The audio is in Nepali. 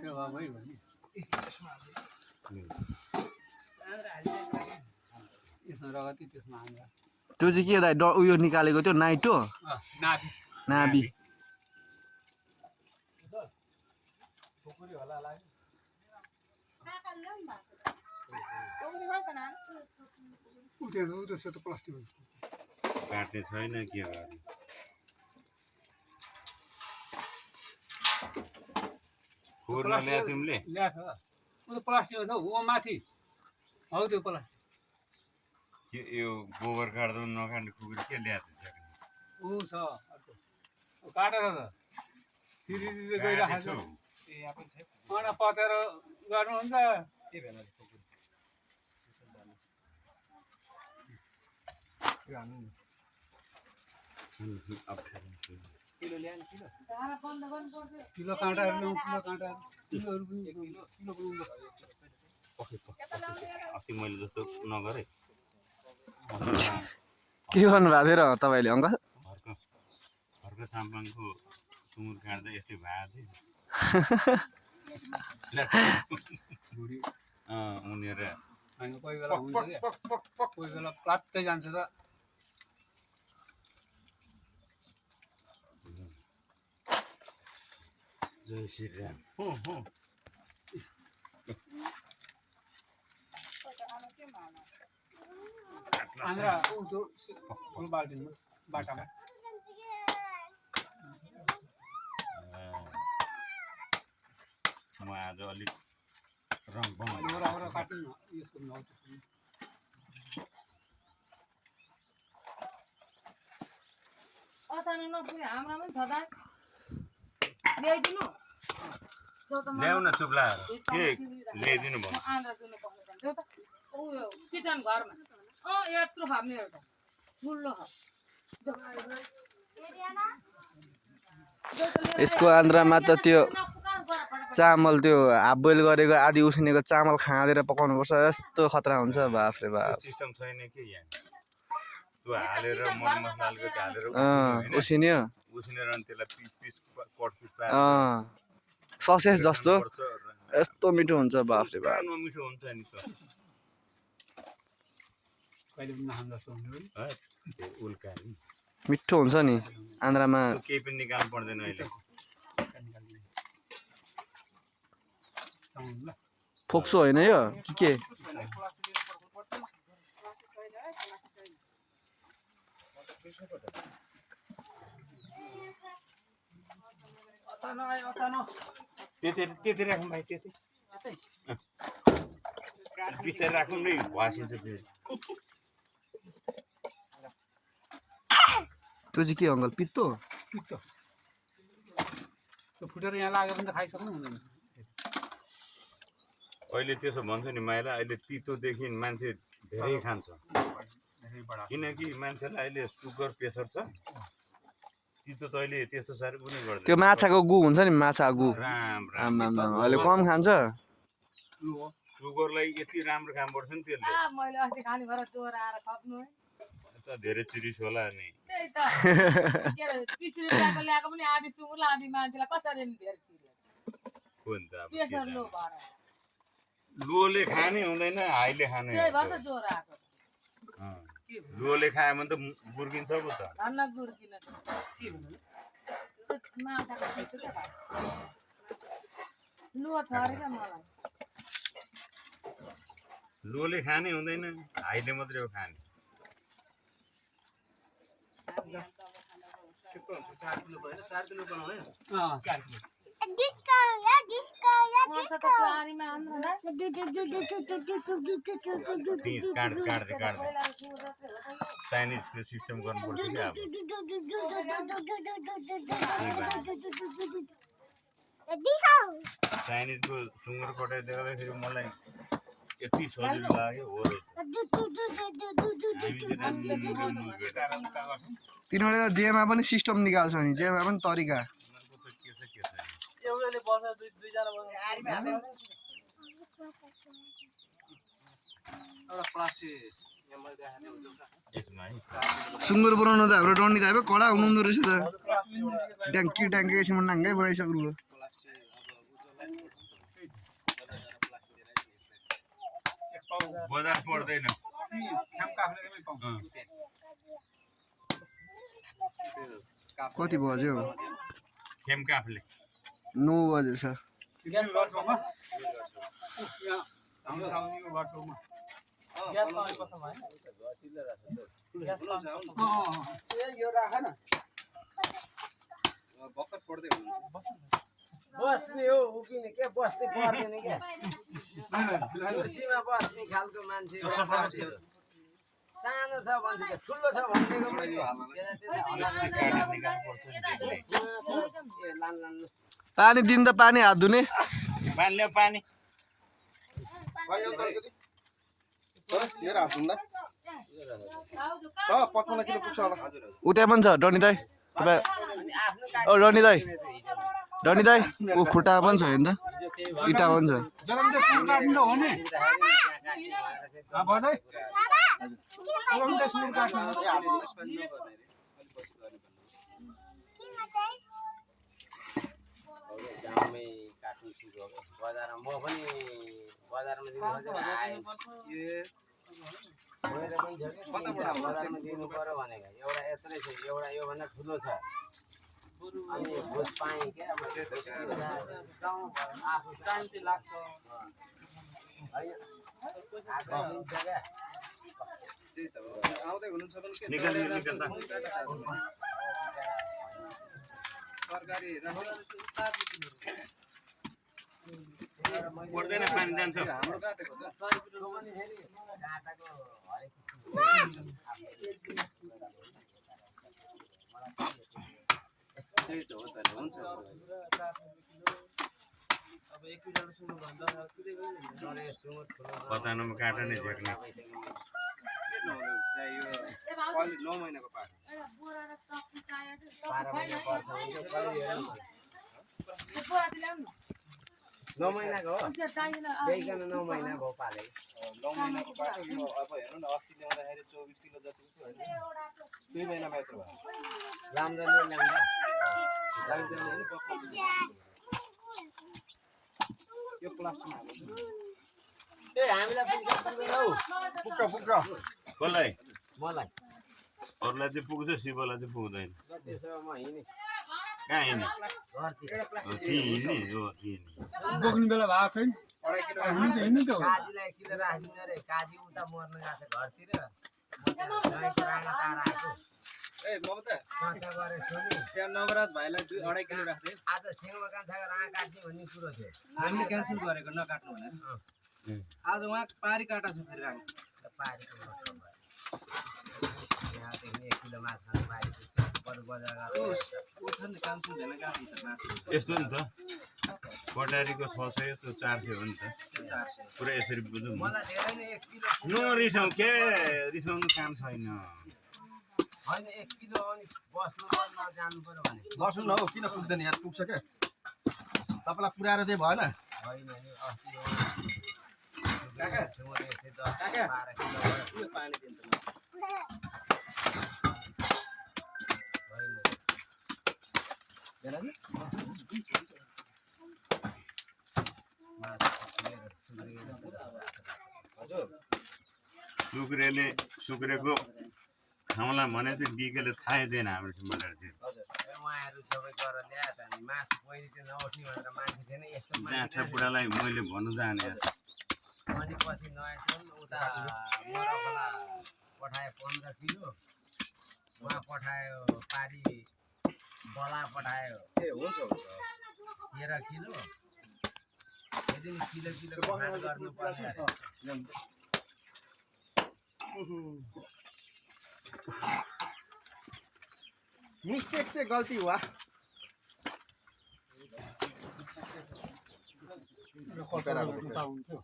त्यो भइ हो नि यसमा रगती त्यसमा आन्द्रा त्यो चाहिँ के दाइ उयो निकालेको त्यो नाइटो नाबी नाबी खुकुरी होला लाग्यो उठेछ उठेछ त प्लास्टिक काट्ने छैन के गर्ने खोरमा ल्याए तिमीले ल्याछ उ त प्लास्टिक छ हो माथि हौ त्यो प्लास्टिक यो गोबर काट्दा नकाट्ने खुकुरी के ल्याएको ऊ छ अर्को काटेर त फेरि गइरहेको छ अनि पतेर गर्नुहुन्छ के भएन किलो ल्याउनु किलो काँटा ल्याउँ किलो काँटा किलोहरू पनि किलो अस्ति मैले जस्तो नगरे के गर्नु भएको थियो र तपाईँले अङ्कल घरको साम्पाङको सुँगुर काट्दा यस्तै भएको थियो उनीहरू कोही बेला हुन्छ क्या कोही बेला प्लात्तै जान्छ त जय श्री राम आन्द्रा ऊ त्यो फुल बाल्टिनमा बाटामा म आज अलिक रङ काट्नु न यसको ल्याउ न चुप्ला के ल्याइदिनु भयो किचन घरमा यत्रो खाने एउटा ठुलो यसको आन्द्रामा त त्यो चामल त्यो हाफ बोइल गरेको आधी उसिनेको चामल खाँदेर पकाउनु पर्छ यस्तो खतरा हुन्छ बाफ रे बाफ सिस्टम छैन के यहाँ त्यो हालेर मर मसला अलिकति हालेर उसिन्यो उसिनेर अनि त्यसलाई piece piece cut piece sausage जस्तो यस्तो मिठो हुन्छ बाफ रे बाफ मिठो हुन्छ नि त कहिले पनि नखानु जस्तो हुने है त्यो उल्का नि मिठो हुन्छ नि आन्द्रामा केही पनि निकाल्नु पर्दैन अहिले फोक्सो होइन यो के त्यति राखौँ भाइ त्यति बिस्तारै राखौँ नै भासिन्छ फेरि त्यो चाहिँ के अङ्कल पित्तो पित्तो त्यो फुटेर यहाँ लाग्यो भने त खाइसक्नु हुँदैन अहिले त्यसो भन्छ नि माइला अहिले तितोदेखि मान्छे धेरै खान्छ किनकि मान्छेलाई अहिले सुगर प्रेसर छ तितो त अहिले त्यस्तो साह्रो पनि गर्दैन त्यो माछाको गु हुन्छ नि माछा गु राम अहिले कम खान्छ सुगरलाई यति राम्रो काम गर्छ नि त्यसले मैले अस्ति खाने भएर जोर आएर खप्नु है धेरै चिरिस होला नि त्यही त 30 रुपैयाँको ल्याएको पनि आधी सुँगुरलाई आधी मान्छेलाई कसरी धेरै चिर्यो कुन त प्रेसर लो भएर लोले खाने हुँदैन हाइले खाने त्यही भएर त जोर आएको लोले खायो भने त गुर्किन्छ पो त धन्न गुर्किन के भन्नु माछाको पिठो त लो छ अरे क्या मलाई लोले खाने हुँदैन हाइले मात्रै हो खाने चाइनिजको सिस्टम गर्नुपर्छ क्या चाइनिजको सुँगुर कटाइ देख्दाखेरि मलाई यति सजिलो लाग्यो हो तिनीहरूले त जेमा पनि सिस्टम निकाल्छ नि जेमा पनि तरिका सुँगुर बनाउनु त हाम्रो डन्डी त अब कडा हुनुहुँदो रहेछ त ट्याङ्की ट्याङ्की एकछिनमा नाङ्गै बनाइसक्नु बजार पर्दैन कति बज्यो खेम काफले 9 बजेछ बस्ने हो उभिने के बस्ने पर्दैन क्या कुर्सीमा बस्ने खालको मान्छे सानो छ भन्छ क्या ठुलो छ भनेको पानी दिन त पानी हात धुने पानी ल्याऊ पानी उतै पनि छ रनी दाई तपाईँ ओ रनी दाई ऊ खुट्टा पनि छ हेर्नु त इँटा पनि छ जलमले सुँगुर काट्नु त हो नि बधाई जलमले सुँगुर काट्नु गाउँमै काट्नु सुरु हो बजारमा म पनि बजारमा दिनु गएर पनि छ कि बजारमा दिनु पर्यो भनेको एउटा यत्रै छ एउटा योभन्दा ठुलो छ अनि भोज पाएँ क्या अब आफू टाइम चाहिँ लाग्छ निकाल निकाल त पर्दैन पानी जान्छ पचाउनुमा काटेर नै झेक्ने नौ महिनाको हो ल्याइकन 9 महिना भयो पाले 9 महिनाको बाटो यो अब हेर्नु न अस्ति ल्याउँदाखेरि 24 किलो जति थियो हैन 2 महिना मात्र भयो राम्रो यो प्लास्टिकमा हाल्नु ए हामीलाई पनि हौ पुक्का कसलाई मलाई अरूलाई चाहिँ पुग्छ शिवलाई चाहिँ पुग्दैन त्यसो म हिँड्ने कहाँ हिँड्ने हिँड्ने हो बोक्ने बेला भएको छैन हुन्छ हिँड्नु त हो काजीलाई किन राखिदिनु अरे काजी उता मर्न गएको छ घरतिर दहीको राना तार आएको ए ममता चर्चा गरे सुनि त्यहाँ नवराज भाइलाई 2.5 किलो राख्दै आज सिंहमा कान्छाको राँगा काट्ने भन्ने कुरो थियो हामीले क्यान्सल गरेको नकाट्नु भनेर आज उहाँ पारी काटा छ फेरि राख्नु पारीको मतलब भयो यहाँदेखि 1 किलो माछा खानु पारीको बरु बजार गएर ओ छ नि क्यान्सल भेना गाडी त माथि यस्तो नि त कटारीको 600 त्यो 400 हो नि त 400 पुरा यसरी बुझौँ मलाई धेरै नै 1 किलो नरिसाउँ के रिसाउनु काम छैन होइन 1 किलो अनि बस्नु पर्न जानु पर्यो भने बस्नु न हौ किन पुग्दैन यार पुग्छ के तपाईलाई पुर्याएर चाहिँ भएन होइन नि अस्ति काका सुँगुर यसै 10 काका 12 किलो यो पानी दिन्छ होइन हजुर सुक्रेको खाउँला भने चाहिँ बिकेले थाहै दिएन हाम्रो मलाई चाहिँ हजुर उहाँहरू सबै गरेर ल्याए त अनि मासु पहिले चाहिँ नउठ्ने भनेर मान्छे थिएन यस्तो जाँठा बुढालाई मैले भन्नु जाने अनि पछि नयाँ उता मरखोला पठायो 15 किलो उहाँ पठायो पारी बला पठायो ए हुन्छ 13 किलो यदि किलो भात गर्नु पर्ने अरे मिस्टेक से गलती हुआ कता हुन्थ्यो